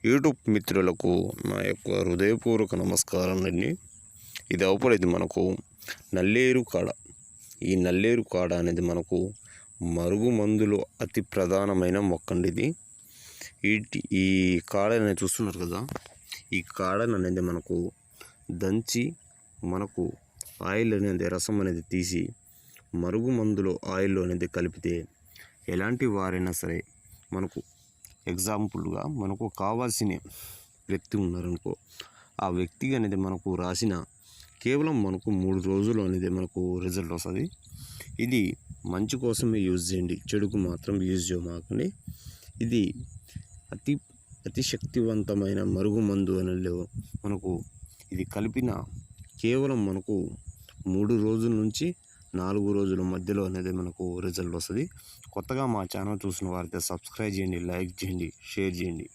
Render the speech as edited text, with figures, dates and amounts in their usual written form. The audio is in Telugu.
యూట్యూబ్ మిత్రులకు నా యొక్క హృదయపూర్వక నమస్కారాలండి. ఇది అవపడేది మనకు నల్లేరు కాడ. ఈ నల్లేరు కాడ అనేది మనకు మరుగుమందులో అతి ప్రధానమైన మొక్కండి. ఈ కాడ అనేది చూస్తున్నారు కదా, ఈ కాడను అనేది మనకు దంచి మనకు ఆయిల్ అనేది రసం అనేది తీసి మరుగుమందులో ఆయిల్లో అనేది కలిపితే ఎలాంటి వారైనా సరే మనకు ఎగ్జాంపుల్గా మనకు కావాల్సిన వ్యక్తి ఉన్నారనుకో, ఆ వ్యక్తి అనేది మనకు రాసిన కేవలం మనకు 3 రోజులు అనేది మనకు రిజల్ట్ వస్తుంది. ఇది మంచి కోసమే యూజ్ చేయండి, చెడుకు మాత్రం యూజ్ చేయమాకండి. ఇది అతి శక్తివంతమైన మరుగుమందు అనేది మనకు ఇది కలిపిన కేవలం మనకు 3 రోజుల నుంచి 4 రోజుల మధ్యలో అనేది మనకు రిజల్ట్ వస్తుంది. కొత్తగా మా ఛానల్ చూసిన వారైతే సబ్స్క్రైబ్ చేయండి, లైక్ చేయండి, షేర్ చేయండి.